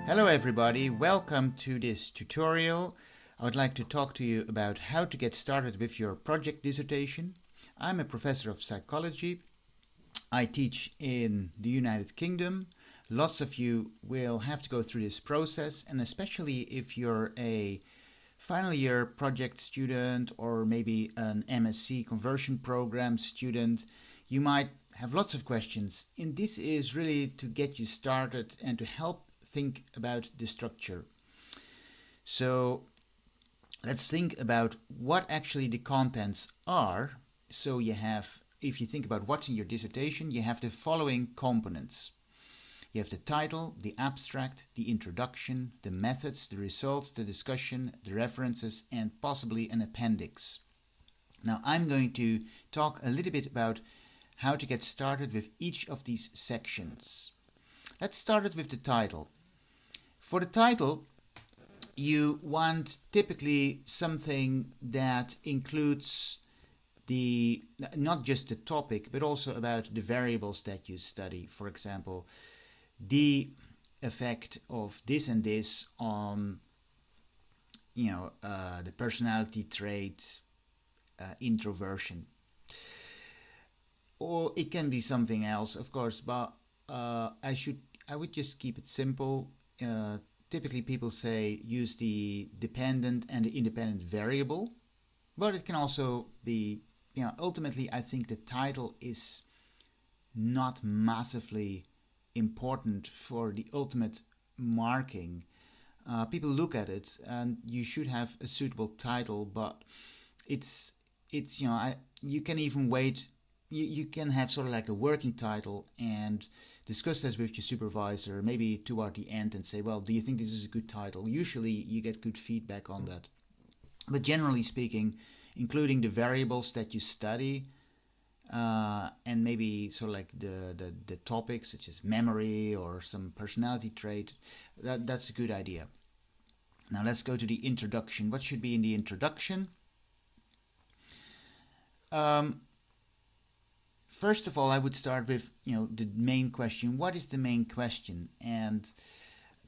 Hello everybody, welcome to this tutorial. I would like to talk to you about how to get started with your project dissertation. I'm a professor of psychology. I teach in the United Kingdom. Lots of you will have to go through this process, and especially if you're a final year project student or maybe an MSc conversion program student, you might have lots of questions. And this is really to get you started and to help think about the structure. So let's think about what actually the contents are. So you have, if you think about what's in your dissertation, you have the following components. You have the title, the abstract, the introduction, the methods, the results, the discussion, the references, and possibly an appendix. Now I'm going to talk a little bit about how to get started with each of these sections. Let's start it with the title. For the title, you want typically something that includes not just the topic, but also about the variables that you study. For example, the effect of this and this on, the personality trait, introversion. Or it can be something else, of course, but I would just keep it simple. Typically people say use the dependent and the independent variable, but it can also be, ultimately I think the title is not massively important for the ultimate marking. People look at it and you should have a suitable title, but it's you can even wait. You can have sort of like a working title and discuss this with your supervisor, maybe toward the end, and say, well, do you think this is a good title? Usually you get good feedback on that. But generally speaking, including the variables that you study, and maybe sort of like the topics such as memory or some personality trait, that's a good idea. Now let's go to the introduction. What should be in the introduction? First of all, I would start with the main question. What is the main question? And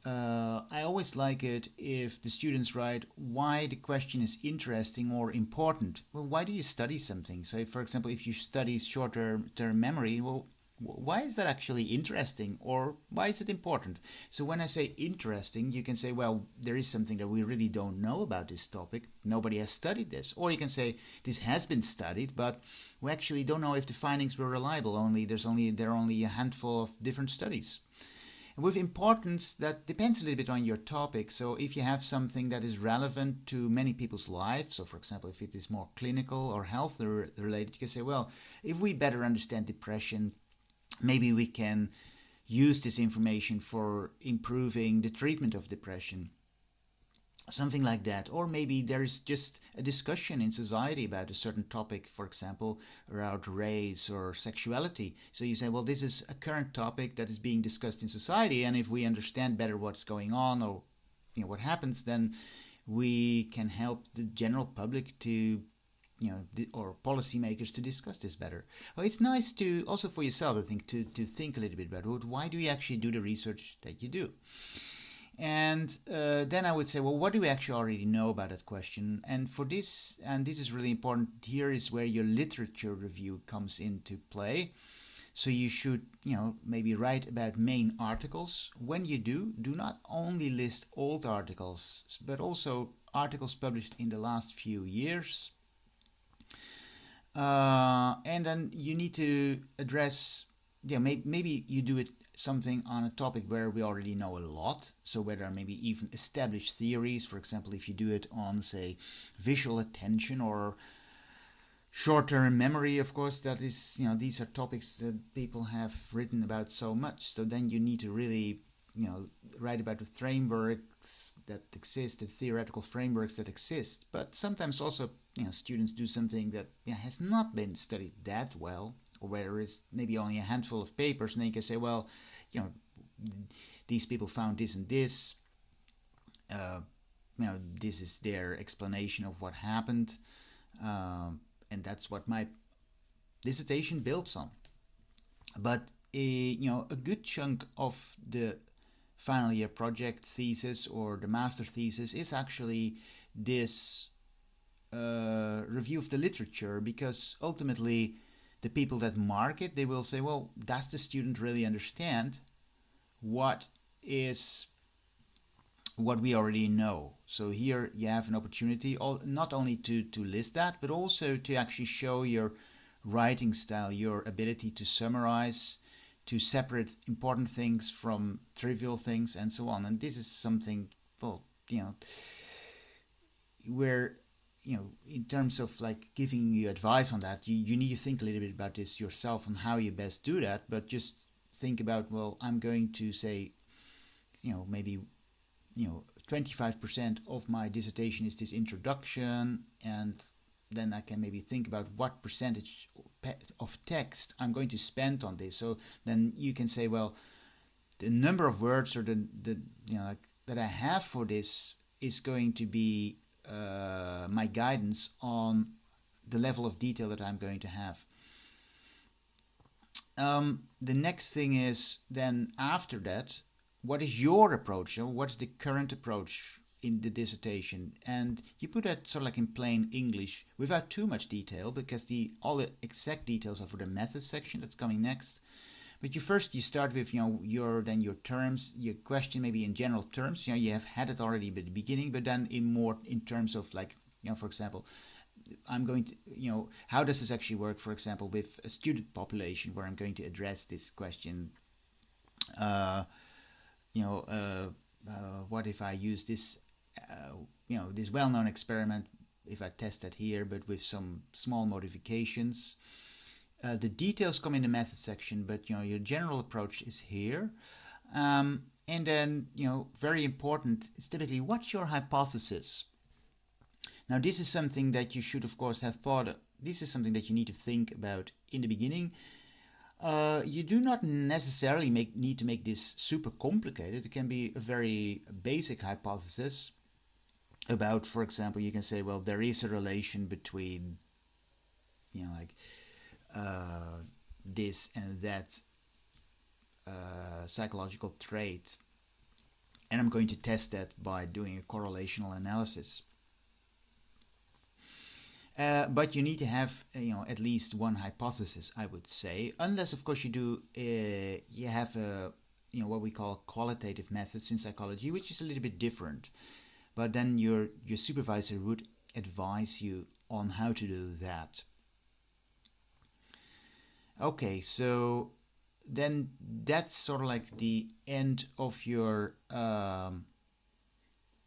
I always like it if the students write why the question is interesting or important. Well, why do you study something? So, for example, if you study short-term memory, well, why is that actually interesting, or why is it important? So when I say interesting, you can say, well, there is something that we really don't know about this topic. Nobody has studied this. Or you can say, this has been studied, but we actually don't know if the findings were reliable. There are only a handful of different studies. And with importance, that depends a little bit on your topic. So if you have something that is relevant to many people's lives, so for example, if it is more clinical or health related, you can say, well, if we better understand depression, maybe we can use this information for improving the treatment of depression. Something like that. Or maybe there is just a discussion in society about a certain topic, for example, around race or sexuality. So you say, well, this is a current topic that is being discussed in society, and if we understand better what's going on or what happens, then we can help the general public to or policymakers to discuss this better. Well, it's nice to also for yourself, I think, to think a little bit about why do you actually do the research that you do. And then I would say, well, what do we actually already know about that question? And for this, and this is really important, here is where your literature review comes into play. So you should, maybe write about main articles. When you do not only list old articles, but also articles published in the last few years. And then you need to address, maybe you do it something on a topic where we already know a lot, so where there are maybe even established theories. For example, if you do it on, say, visual attention or short-term memory, of course, that is, these are topics that people have written about so much. So then you need to really, write about the frameworks that exist, the theoretical frameworks that exist. But sometimes also, students do something that has not been studied that well, or where there is maybe only a handful of papers, and then you can say, well, these people found this and this. This is their explanation of what happened, and that's what my dissertation builds on. But a good chunk of the final year project thesis or the master thesis is actually this review of the literature, because ultimately the people that mark it, they will say, well, does the student really understand what we already know? So here you have an opportunity not only to list that, but also to actually show your writing style, your ability to summarize, to separate important things from trivial things, and so on. And this is something, well, where, in terms of like giving you advice on that, you need to think a little bit about this yourself on how you best do that. But just think about, well, I'm going to say, maybe 25% of my dissertation is this introduction, and then I can maybe think about what percentage of text I'm going to spend on this. So then you can say, well, the number of words or the that I have for this is going to be my guidance on the level of detail that I'm going to have. The next thing is then after that, what is your approach? What's the current approach in the dissertation? And you put that sort of like in plain English without too much detail, because all the exact details are for the methods section that's coming next. But you start with your terms, your question maybe in general terms. You have had it already at the beginning, but then in terms of like, for example, I'm going to how does this actually work? For example, with a student population, where I'm going to address this question. What if I use this this well-known experiment, if I test that here, but with some small modifications. The details come in the method section, but your general approach is here. And then very important is typically, what's your hypothesis? Now this is something that you should of course have thought of. This is something that you need to think about in the beginning. You do not necessarily need to make this super complicated. It can be a very basic hypothesis about, for example, you can say, well, there is a relation between this and that psychological trait, and I'm going to test that by doing a correlational analysis. But you need to have at least one hypothesis, I would say, unless of course you have what we call qualitative methods in psychology, which is a little bit different. But then your supervisor would advise you on how to do that. Okay, so then that's sort of like the end of your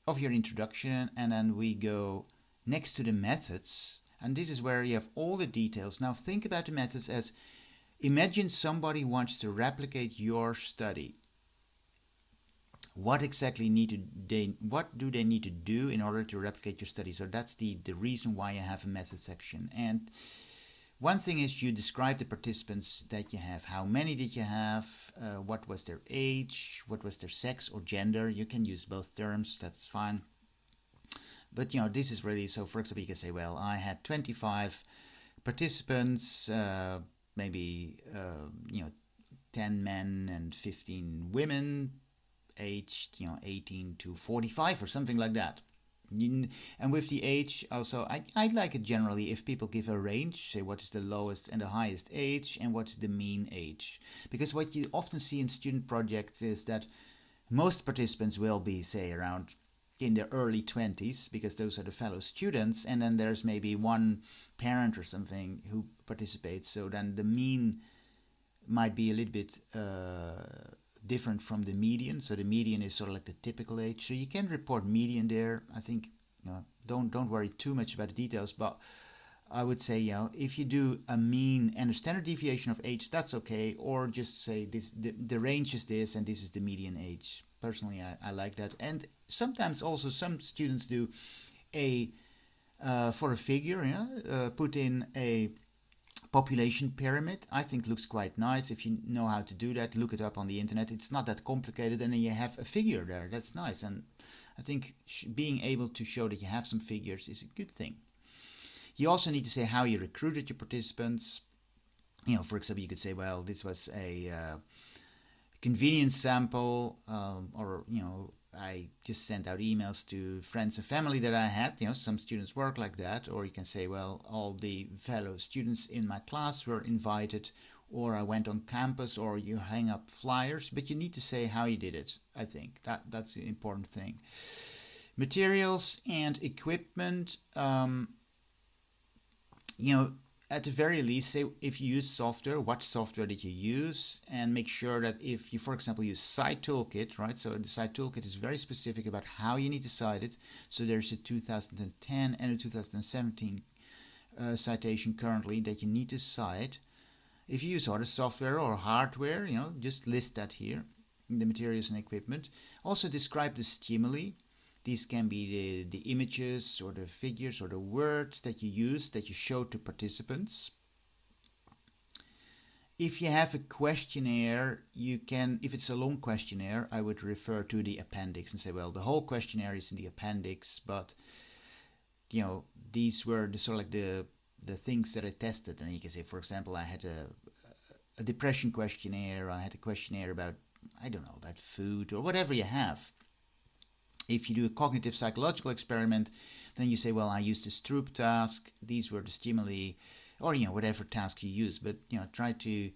introduction, and then we go next to the methods, and this is where you have all the details. Now think about the methods as, imagine somebody wants to replicate your study. What exactly what do they need to do in order to replicate your study? So that's the reason why you have a method section. And one thing is, you describe the participants that you have. How many did you have? What was their age? What was their sex or gender? You can use both terms, that's fine. But this is really, so for example, you can say, well, I had 25 participants, maybe 10 men and 15 women, aged 18 to 45 or something like that. And with the age also, I like it generally if people give a range, say what is the lowest and the highest age and what's the mean age. Because what you often see in student projects is that most participants will be, say, around in their early 20s, because those are the fellow students, and then there's maybe one parent or something who participates, so then the mean might be a little bit different from the median. So the median is sort of like the typical age, so you can report median there. I think don't worry too much about the details, but I would say if you do a mean and a standard deviation of age, that's okay, or just say this the range is this and this is the median age. Personally, I like that. And sometimes also some students do for a figure, put in a population pyramid. I think looks quite nice. If you know how to do that, look it up on the internet. It's not that complicated, and then you have a figure there. That's nice. And I think being able to show that you have some figures is a good thing. You also need to say how you recruited your participants. For example, you could say, well, this was a convenience sample, or I just sent out emails to friends and family that I had. Some students work like that. Or you can say, well, all the fellow students in my class were invited, or I went on campus, or you hang up flyers. But you need to say how you did it. I think that's the important thing. Materials and equipment. At the very least, say if you use software, what software did you use, and make sure that if you, for example, use Site Toolkit, right? So the Site Toolkit is very specific about how you need to cite it. So there's a 2010 and a 2017 citation currently that you need to cite. If you use other software or hardware, just list that here in the materials and equipment. Also describe the stimuli. These can be the images or the figures or the words that you use, that you show to participants. If you have a questionnaire, you can, if it's a long questionnaire, I would refer to the appendix and say, well, the whole questionnaire is in the appendix, but these were the sort of like the things that I tested. And you can say, for example, I had a depression questionnaire, I had a questionnaire about, I don't know, about food or whatever you have. If you do a cognitive psychological experiment, then you say, well, I used the Stroop task, these were the stimuli, or whatever task you use, but try to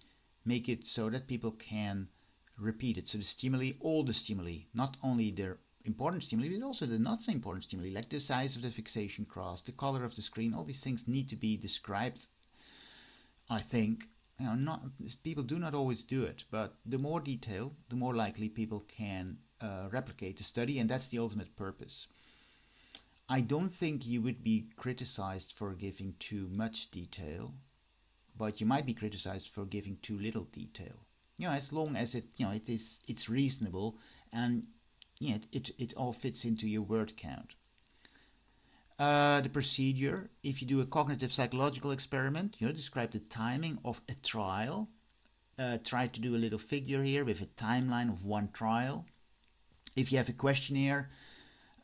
make it so that people can repeat it. So the stimuli, all the stimuli, not only their important stimuli, but also the not so important stimuli, like the size of the fixation cross, the color of the screen, all these things need to be described. I think not people do not always do it, but the more detail, the more likely people can replicate the study, and that's the ultimate purpose. I don't think you would be criticized for giving too much detail, but you might be criticized for giving too little detail. As long as it's reasonable and it all fits into your word count. The procedure, if you do a cognitive psychological experiment, describe the timing of a trial. Try to do a little figure here with a timeline of one trial. If you have a questionnaire,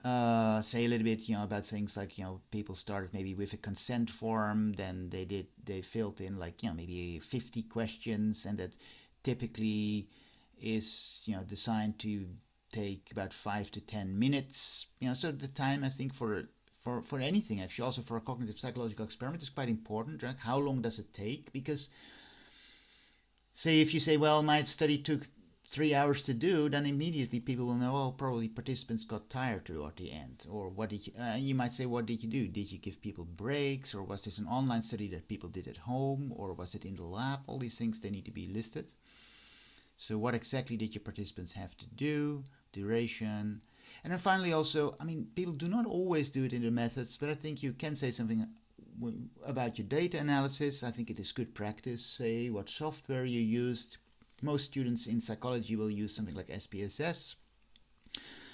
say a little bit, about things like, people started maybe with a consent form, then they filled in like, maybe 50 questions, and that typically is, designed to take about 5 to 10 minutes. So the time, I think, for anything, actually, also for a cognitive psychological experiment, is quite important, right? How long does it take? Because, say, if you say, well, my study took 3 hours to do, then immediately people will know, oh, probably participants got tired toward the end. Or what did you might say, what did you do? Did you give people breaks? Or was this an online study that people did at home? Or was it in the lab? All these things, they need to be listed. So what exactly did your participants have to do? Duration. And then finally also, people do not always do it in the methods, but I think you can say something about your data analysis. I think it is good practice. Say what software you used. Most students in psychology will use something like SPSS.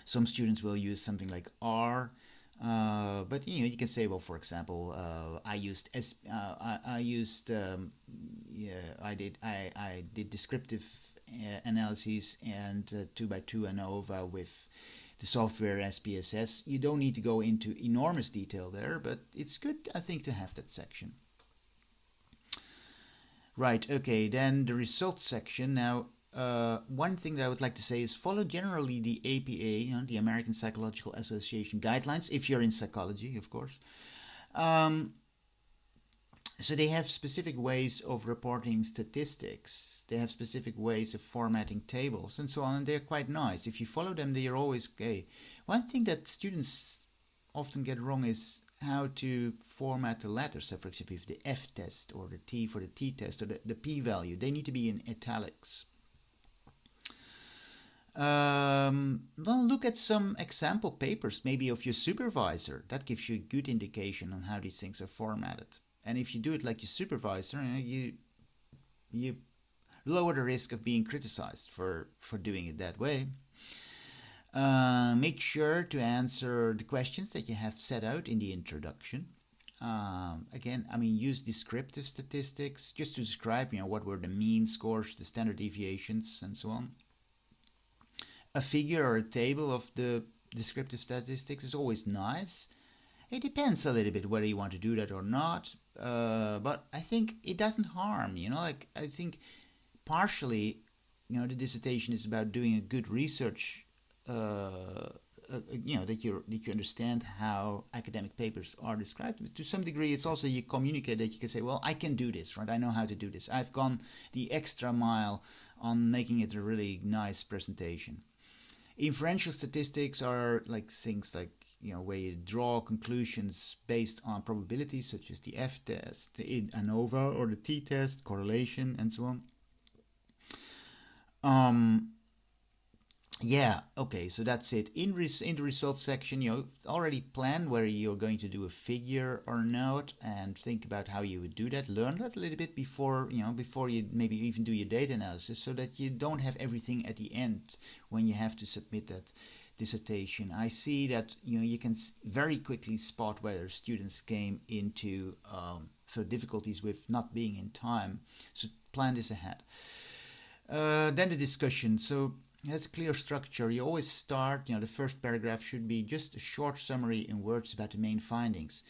Some students will use something like R. But you can say, well, for example, I did descriptive analyses and 2x2 ANOVA with the software SPSS. You don't need to go into enormous detail there, but it's good, I think, to have that section. Right, okay, then the results section. Now, one thing that I would like to say is follow generally the APA, the American Psychological Association guidelines, if you're in psychology, of course. So they have specific ways of reporting statistics. They have specific ways of formatting tables and so on, and they're quite nice. If you follow them, they are always okay. One thing that students often get wrong is how to format the letters. So for example, if the F test or the T for the T test or the P value, they need to be in italics. Well, look at some example papers, maybe of your supervisor. That gives you a good indication on how these things are formatted. And if you do it like your supervisor, you lower the risk of being criticized for doing it that way. Make sure to answer the questions that you have set out in the introduction. Again, use descriptive statistics just to describe, what were the mean scores, the standard deviations, and so on. A figure or a table of the descriptive statistics is always nice. It depends a little bit whether you want to do that or not, but I think it doesn't harm, I think partially the dissertation is about doing a good research. That you understand how academic papers are described. But to some degree, it's also you communicate that you can say, well, I can do this, right? I know how to do this. I've gone the extra mile on making it a really nice presentation. Inferential statistics are like things like where you draw conclusions based on probabilities, such as the F-test, the ANOVA or the T-test, correlation, and so on. Yeah, okay, so that's it. In the results section, already plan whether you're going to do a figure or not, and think about how you would do that. Learn that a little bit before you maybe even do your data analysis, so that you don't have everything at the end when you have to submit that dissertation. I see that you can very quickly spot whether students came into for difficulties with not being in time. So plan this ahead. Then the discussion. So it has a clear structure. You always start, the first paragraph should be just a short summary in words about the main findings.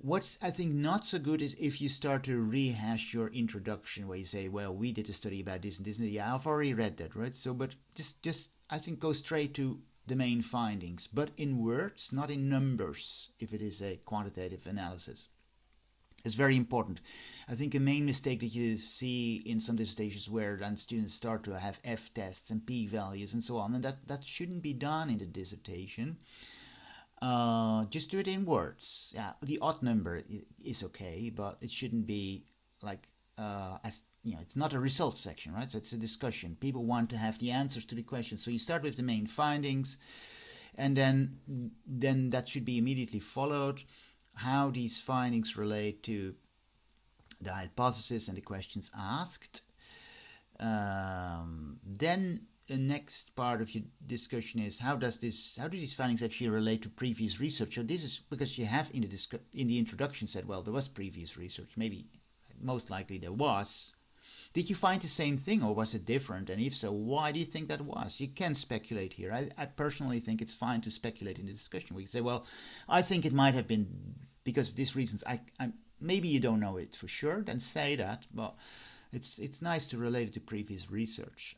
What's, I think, not so good is if you start to rehash your introduction where you say, well, we did a study about this and this and that. Yeah, I've already read that, right? So, but just I think go straight to the main findings, but in words, not in numbers, if it is a quantitative analysis. It's very important. I think a main mistake that you see in some dissertations where then students start to have F-tests and p-values and so on, and that shouldn't be done in the dissertation. Just do it in words. Yeah, the odd number is okay, but it shouldn't be like it's not a results section, right? So it's a discussion. People want to have the answers to the questions. So you start with the main findings, and then that should be immediately followed. How these findings relate to the hypothesis and the questions asked. Then the next part of your discussion is how do these findings actually relate to previous research? So this is because you have in the introduction said, well, there was previous research. Maybe, most likely there was. Did you find the same thing, or was it different? And if so, why do you think that was? You can speculate here. I personally think it's fine to speculate in the discussion. We can say, well, I think it might have been because of these reasons. Maybe you don't know it for sure, then say that. But it's nice to relate it to previous research.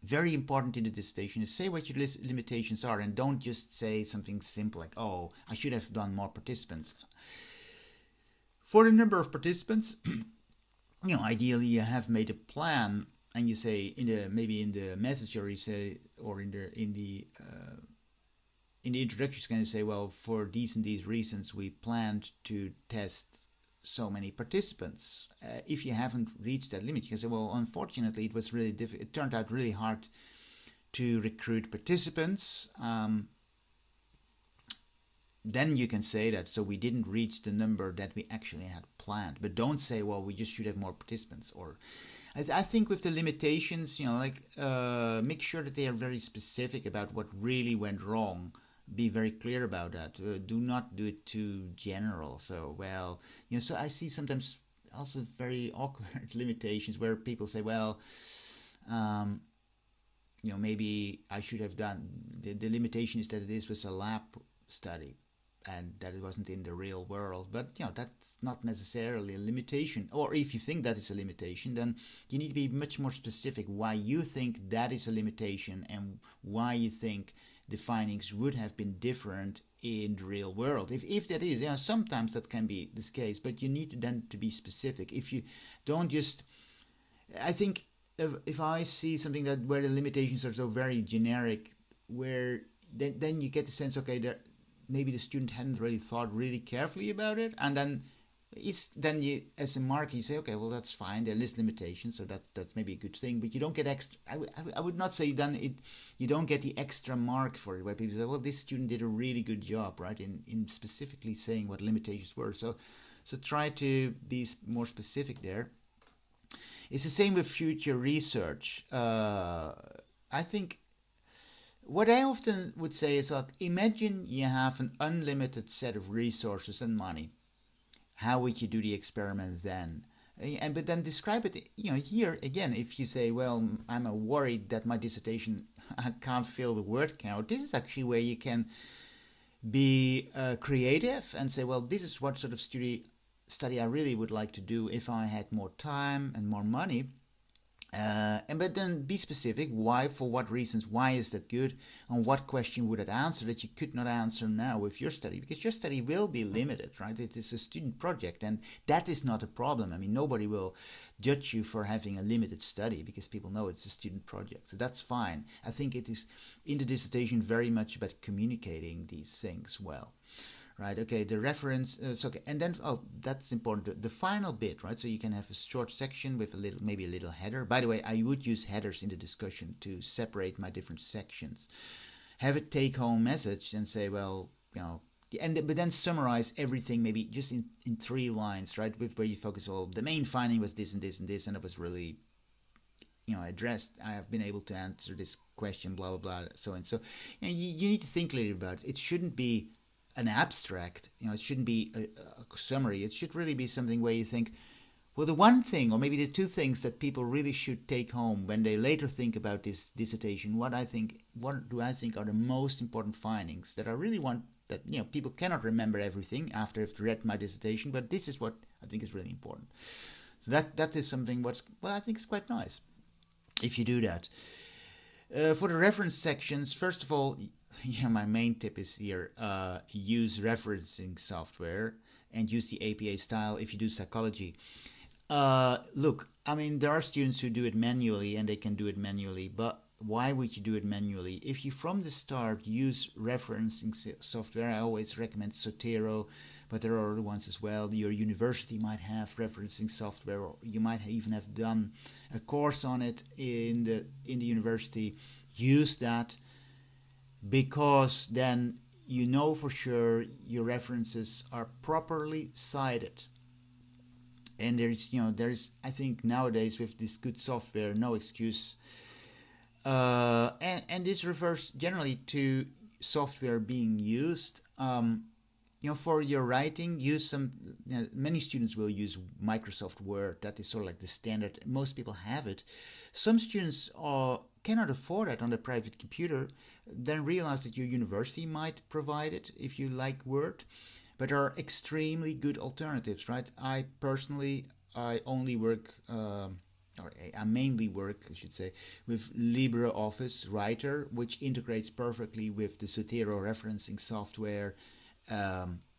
Very important in the dissertation is say what your limitations are, and don't just say something simple like, oh, I should have done more participants. For the number of participants, ideally you have made a plan, and you say maybe in the message, or you say, or in the introduction, you're going to say, well, for these and these reasons, we planned to test so many participants. If you haven't reached that limit, you can say, well, unfortunately, it was really difficult. It turned out really hard to recruit participants. Then you can say that, so we didn't reach the number that we actually had planned. But don't say, well, we just should have more participants. Or I think with the limitations, make sure that they are very specific about what really went wrong. Be very clear about that. Do not do it too general. So, well, so I see sometimes also very awkward limitations where people say, well, maybe I should have done, the limitation is that this was a lab study and that it wasn't in the real world. But that's not necessarily a limitation. Or if you think that is a limitation, then you need to be much more specific why you think that is a limitation and why you think the findings would have been different in the real world. If that is, sometimes that can be this case, but you need to then to be specific. If you don't just, I think if I see something where the limitations are so very generic, where then you get the sense, okay, that maybe the student hadn't really thought really carefully about it, and then you, as a marker, you say, okay, well, that's fine. They list limitations, so that's maybe a good thing. But you don't get extra. I would not say then you don't get the extra mark for it, where people say, well, this student did a really good job, right, in specifically saying what limitations were. So try to be more specific there. It's the same with future research. I think what I often would say is, like, imagine you have an unlimited set of resources and money. How would you do the experiment then? But then describe it, here again, if you say, well, I'm worried that my dissertation can't fill the word count, this is actually where you can be creative and say, well, this is what sort of study I really would like to do if I had more time and more money. And but then be specific. Why? For what reasons? Why is that good? And what question would it answer that you could not answer now with your study? Because your study will be limited, right? It is a student project, and that is not a problem. I mean, nobody will judge you for having a limited study because people know it's a student project, so that's fine. I think it is in the dissertation very much about communicating these things well. Right, okay, the reference, so okay, and then, oh, that's important, the final bit, right, so you can have a short section with a little, maybe a little header. By the way, I would use headers in the discussion to separate my different sections. Have a take-home message and say, well, but then summarize everything maybe just in 3 lines, right, with where you focus, well, the main finding was this and this and this, and it was really, addressed. I have been able to answer this question, blah, blah, blah, so and so. You need to think a little about it. It shouldn't be an abstract, it shouldn't be a summary. It should really be something where you think, well, the one thing, or maybe the 2 things that people really should take home when they later think about this dissertation, what do I think are the most important findings that I really want, that people cannot remember everything after they've read my dissertation, but this is what I think is really important. So that is something I think is quite nice if you do that. For the reference sections, first of all, my main tip is here, use referencing software and use the APA style if you do psychology. Look, I mean, there are students who do it manually and they can do it manually, but why would you do it manually? If you from the start use referencing software, I always recommend Zotero, but there are other ones as well. Your university might have referencing software, or you might even have done a course on it in the university. Use that, because then you know for sure your references are properly cited. And there's I think nowadays with this good software, no excuse. And this refers generally to software being used. For your writing, use some. Many students will use Microsoft Word. That is sort of like the standard. Most people have it. Some students cannot afford it on a private computer. Then realize that your university might provide it if you like Word. But there are extremely good alternatives, right? I personally, I only work, or I mainly work, I should say, with LibreOffice Writer, which integrates perfectly with the Zotero referencing software.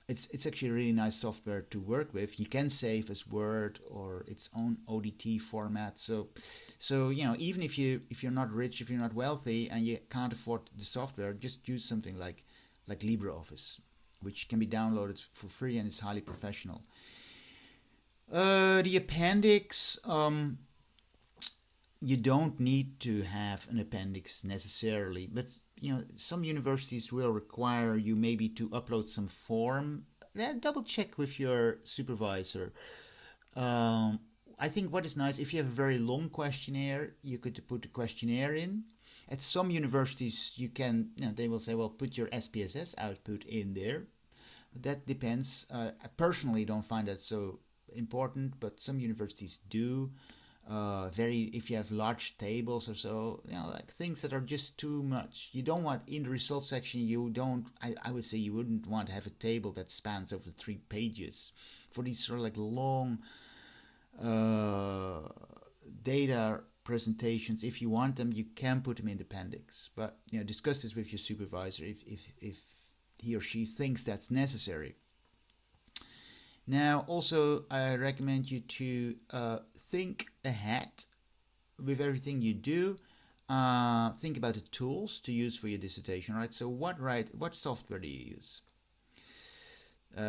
It's actually a really nice software to work with. You can save as Word or its own ODT format. So even if you're not rich, if you're not wealthy, and you can't afford the software, just use something like LibreOffice, which can be downloaded for free and is highly professional. The appendix, you don't need to have an appendix necessarily, but some universities will require you maybe to upload some form. Double check with your supervisor. I think what is nice, if you have a very long questionnaire, you could put a questionnaire in. At some universities, you can, they will say, well, put your SPSS output in there. That depends. I personally don't find that so important, but some universities do. If you have large tables or so, like things that are just too much. You don't want, in the results section, I would say you wouldn't want to have a table that spans over 3 pages. For these sort of like long data presentations, if you want them, you can put them in the appendix. But discuss this with your supervisor if he or she thinks that's necessary. Now, also, I recommend you to think ahead with everything you do. Think about the tools to use for your dissertation, right? So what software do you use?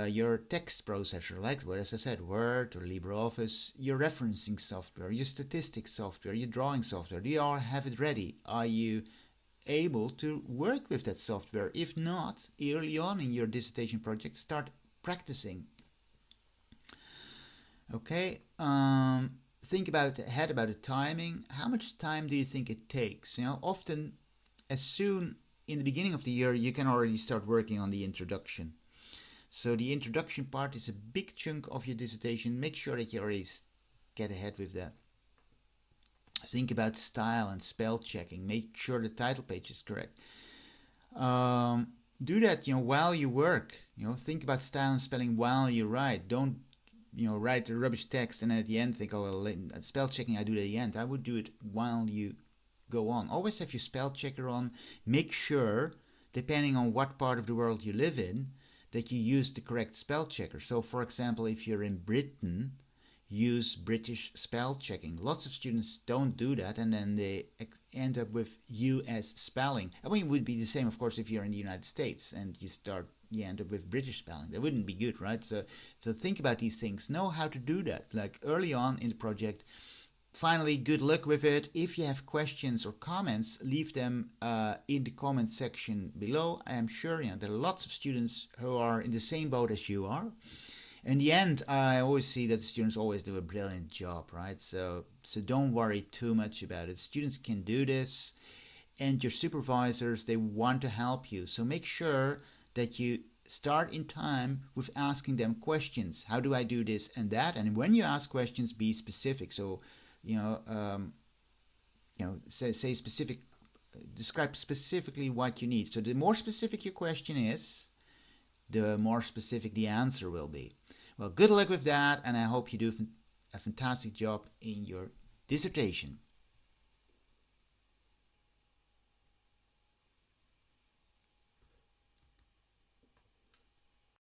Your text processor, like as I said, Word or LibreOffice, your referencing software, your statistics software, your drawing software. Do you all have it ready? Are you able to work with that software? If not, early on in your dissertation project, start practicing. Okay, think ahead about the timing. How much time do you think it takes? Often, as soon in the beginning of the year, you can already start working on the introduction. So the introduction part is a big chunk of your dissertation. Make sure that you already get ahead with that. Think about style and spell checking. Make sure the title page is correct. Do that, while you work. Think about style and spelling while you write. Don't write a rubbish text and at the end think, oh, well, spell checking I do it at the end. I would do it while you go on. Always have your spell checker on. Make sure, depending on what part of the world you live in, that you use the correct spell checker. So, for example, if you're in Britain, use British spell checking. Lots of students don't do that, and then they end up with US spelling. I mean, it would be the same, of course, if you're in the United States and you end up with British spelling. That wouldn't be good, right? So think about these things. Know how to do that, like early on in the project. Finally, good luck with it. If you have questions or comments, leave them in the comment section below. I am sure there are lots of students who are in the same boat as you are. In the end, I always see that students always do a brilliant job, right? So don't worry too much about it. Students can do this, and your supervisors, they want to help you. So make sure that you start in time with asking them questions. How do I do this and that? And when you ask questions, be specific. So, say specific, describe specifically what you need. So the more specific your question is, the more specific the answer will be. Well, good luck with that, and I hope you do a fantastic job in your dissertation.